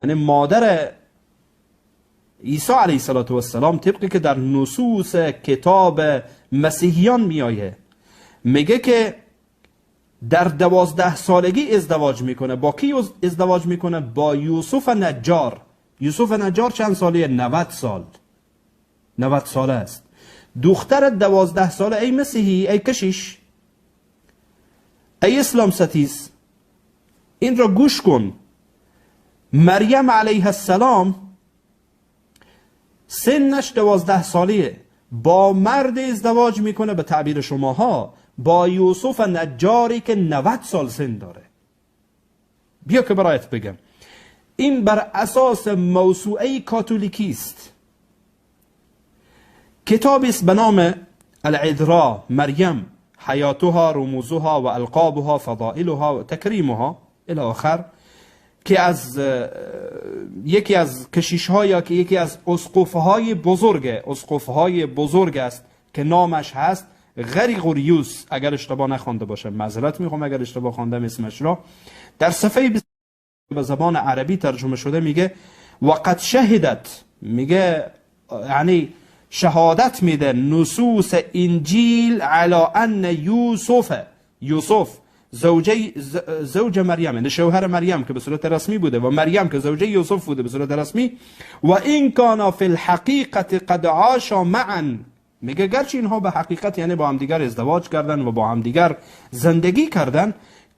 یعنی مادر عیسی علیه السلام طبقی که در نصوص کتاب مسیحیان میایه، میگه که در 12 سالگی ازدواج میکنه. با کی ازدواج میکنه؟ با یوسف نجار. یوسف نجار چند ساله؟ 90 سال. 90 ساله است. دختر 12 ساله. ای مسیحی، ای کشیش، ای اسلام ستیز، این را گوش کن. مریم علیه السلام سنش 12 سالیه، با مرد ازدواج میکنه، به تعبیر شماها با یوسف نجاری که 90 سال سن داره. بیا که برایت بگم، این بر اساس موسوعه کاتولیکی است. کتابی است به نام العذراء مریم، حیاتها، رموزها و القابها، فضائلها و تکریمها الی آخر، که از یکی از کشیش‌ها یا که یکی از اسقف‌های بزرگ است که نامش هست غریغوریوس، اگر اشتباه نخوانده باشم معذرت میخوام اگر اشتباه خواندم اسمش را. در صفحه به زبان عربی ترجمه شده میگه وقد شهدت، میگه یعنی شهادت میده نصوص انجیل علی ان یوسف زوج مریم، یعنی شوهر مریم که به صورت رسمی بوده و مریم که زوجه یوسف بوده به صورت رسمی، و این کان فی الحقیقت قد عاشا معا، میگه گرچه اینها به حقیقت یعنی با هم دیگر ازدواج کردن و با هم دیگر زندگی کردن،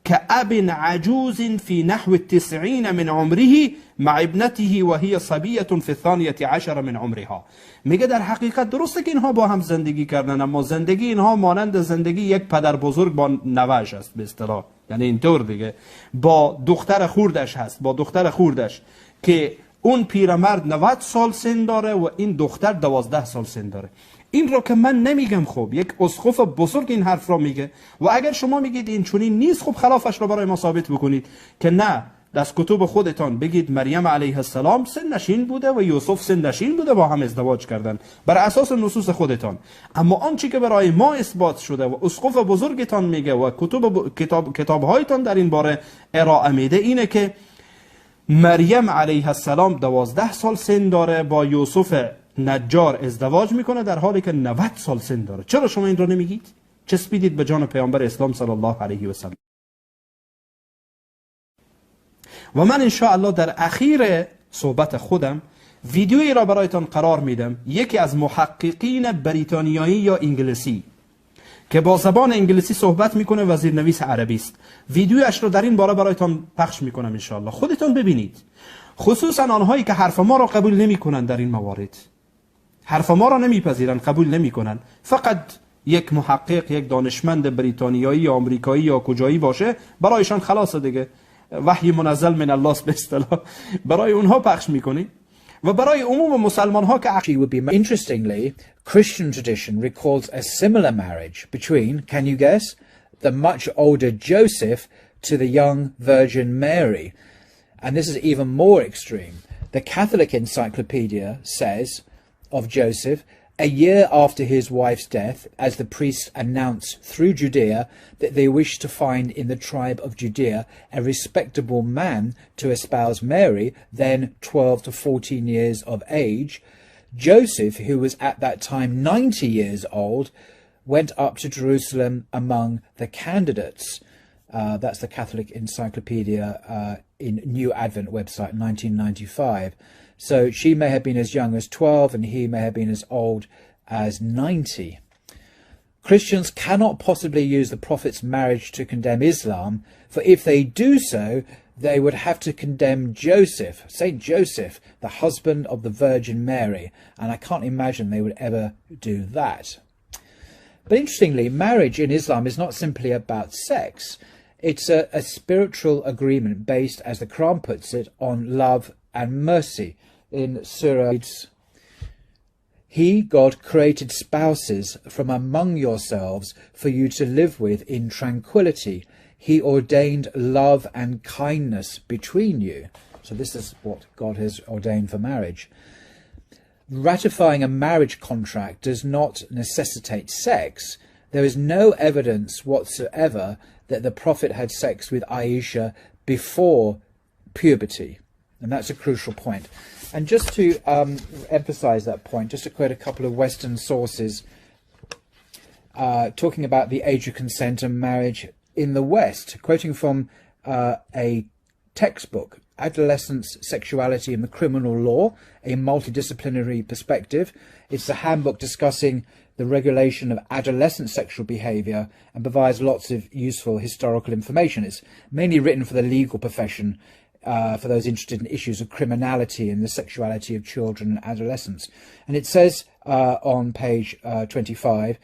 که اب عجوز فی نحو 90 من عمره مع ابنته و هی صبیه فی 12 من عمرها. میگه در حقیقت درسته که اینها با هم زندگی کردن، اما زندگی اینها مانند زندگی یک پدر بزرگ با نوه‌اش است به اصطلاح، یعنی اینطور دیگه با دختر خوردش هست، با دختر خوردش که اون پیرمرد 90 سال سن داره و این دختر 12 سال سن داره. این رو که من نمیگم، خب یک اسقف بزرگ این حرف را میگه و اگر شما میگید این چنین نیست، خب خلافش را برای ما ثابت بکنید که نه، از کتب خودتان بگید مریم علیه السلام سن نشین بوده و یوسف سن نشین بوده، با هم ازدواج کردن بر اساس نصوص خودتان. اما آنچه که برای ما اثبات شده و اسقف بزرگتان میگه و کتابهایتان در این باره ارائه میده اینه که مریم علیه السلام 12 سال سن داره، با یوسف نجار ازدواج میکنه در حالی که 90 سال سن داره. چرا شما این رو نمیگید؟ چسبیدید به جان پیامبر اسلام صلی الله علیه و سلم. و من انشاءالله در اخیر صحبت خودم ویدیویی را برایتان قرار میدم، یکی از محققین بریتانیایی یا انگلیسی که با زبان انگلیسی صحبت میکنه و زیرنویس عربی است. ویدیویش رو در این باره برایتان پخش میکنم انشاءالله، خودتان ببینید. خصوصا آنهایی که حرف ما را قبول نمیکنن در این موارد، حرف ما را نمیپذیرن، قبول نمیکنن، فقط یک محقق، یک دانشمند بریتانیایی یا آمریکایی یا کجایی باشه برایشان خلاصه دیگه، وحی منزل من الله به اصطلاح برای اونها پخش میکنی و برای عموم مسلمان ها که Interestingly, Christian tradition recalls a similar marriage between, can you guess, the much older Joseph to the young Virgin Mary. And this is even more extreme. The Catholic Encyclopedia says of Joseph, a year after his wife's death, as the priests announced through Judea that they wished to find in the tribe of Judea a respectable man to espouse Mary, then 12 to 14 years of age, Joseph, who was at that time 90 years old, went up to Jerusalem among the candidates. That's the Catholic Encyclopedia in New Advent website, 1995. So she may have been as young as 12 and he may have been as old as 90. Christians cannot possibly use the Prophet's marriage to condemn Islam, for if they do so, they would have to condemn Joseph, Saint Joseph, the husband of the Virgin Mary, and I can't imagine they would ever do that. But interestingly, marriage in Islam is not simply about sex. It's a spiritual agreement based, as the Quran puts it, on love and mercy. In Surah, He, God, created spouses from among yourselves for you to live with in tranquility. He ordained love and kindness between you. So this is what God has ordained for marriage. Ratifying a marriage contract does not necessitate sex. There is no evidence whatsoever that the Prophet had sex with Aisha before puberty. And that's a crucial point. And just to emphasize that point, just to quote a couple of Western sources talking about the age of consent and marriage in the West, quoting from a textbook, Adolescence, Sexuality and the Criminal Law, a Multidisciplinary Perspective. It's the handbook discussing the regulation of adolescent sexual behaviour and provides lots of useful historical information. It's mainly written for the legal profession, for those interested in issues of criminality and the sexuality of children and adolescents. And it says on page 25,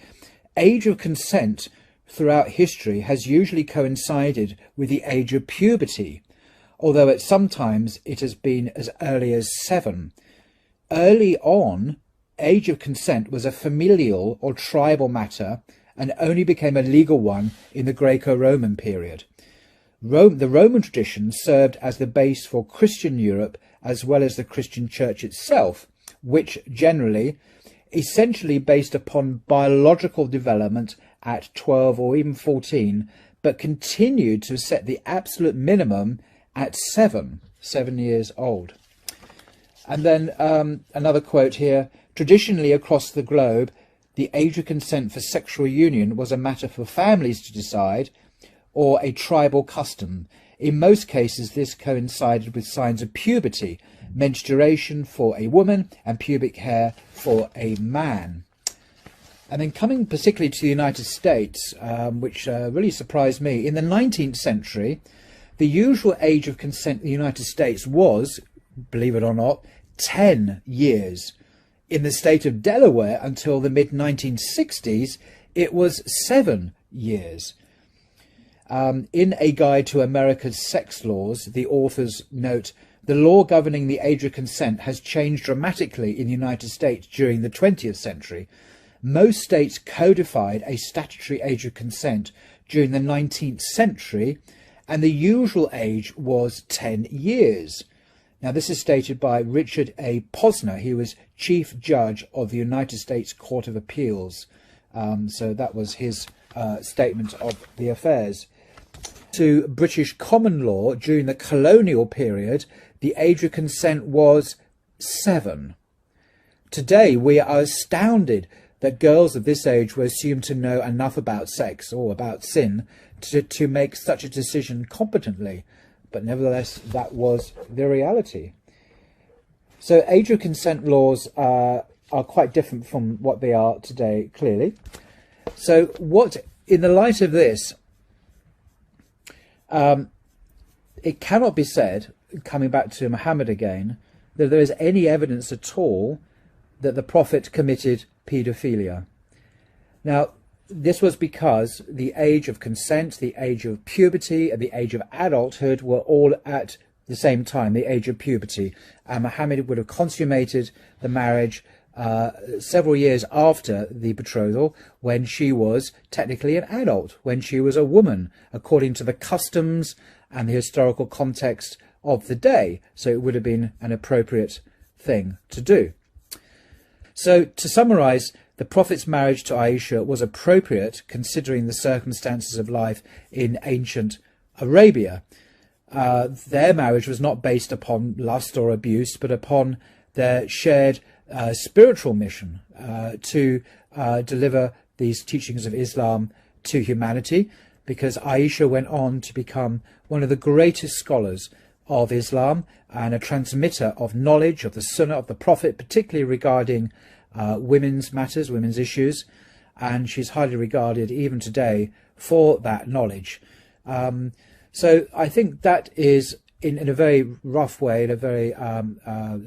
age of consent throughout history has usually coincided with the age of puberty, although at some times it has been as early as 7. Early on, age of consent was a familial or tribal matter and only became a legal one in the Greco-Roman period. The Roman tradition served as the base for Christian Europe as well as the Christian Church itself, which generally, essentially based upon biological development at 12 or even 14, but continued to set the absolute minimum at 7 years old. And then another quote here, traditionally across the globe, the age of consent for sexual union was a matter for families to decide, or a tribal custom. In most cases, this coincided with signs of puberty, menstruation for a woman and pubic hair for a man. And then coming particularly to the United States, which really surprised me, in the 19th century, the usual age of consent in the United States was, believe it or not, 10 years. In the state of Delaware, until the mid-1960s, it was 7 years. In A Guide to America's Sex Laws, the authors note, the law governing the age of consent has changed dramatically in the United States during the 20th century. Most states codified a statutory age of consent during the 19th century, and the usual age was 10 years. Now, this is stated by Richard A. Posner. He was Chief Judge of the United States Court of Appeals. So that was his statement of the affairs. To British common law, during the colonial period, the age of consent was 7. Today, we are astounded that girls of this age were assumed to know enough about sex or about sin to make such a decision competently. But nevertheless, that was the reality. So age of consent laws are quite different from what they are today, clearly. So in the light of this, it cannot be said, coming back to Muhammad again, that there is any evidence at all that the Prophet committed paedophilia. Now, this was because the age of consent, the age of puberty, and the age of adulthood were all at the same time, the age of puberty. And Muhammad would have consummated the marriage several years after the betrothal, when she was technically an adult, when she was a woman, according to the customs and the historical context of the day. So it would have been an appropriate thing to do. So to summarize, the Prophet's marriage to Aisha was appropriate considering the circumstances of life in ancient Arabia. Their marriage was not based upon lust or abuse, but upon their shared spiritual mission to deliver these teachings of Islam to humanity, because Aisha went on to become one of the greatest scholars of Islam and a transmitter of knowledge of the Sunnah of the Prophet, particularly regarding women's matters, women's issues, and she's highly regarded even today for that knowledge. So I think that is, in a very rough way, in a very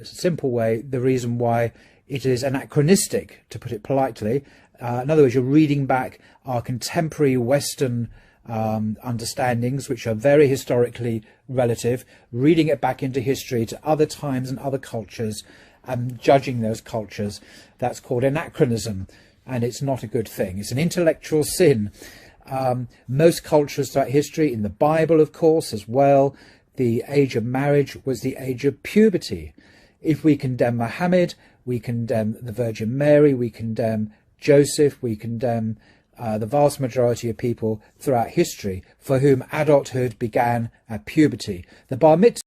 simple way, the reason why it is anachronistic, to put it politely. In other words, you're reading back our contemporary Western understandings, which are very historically relative, reading it back into history to other times and other cultures, and judging those cultures. That's called anachronism, and it's not a good thing. It's an intellectual sin. Most cultures throughout history, in the Bible, of course, as well, the age of marriage was the age of puberty. If we condemn Muhammad, we condemn the Virgin Mary, we condemn Joseph, we condemn the vast majority of people throughout history for whom adulthood began at puberty. The bar mitzvah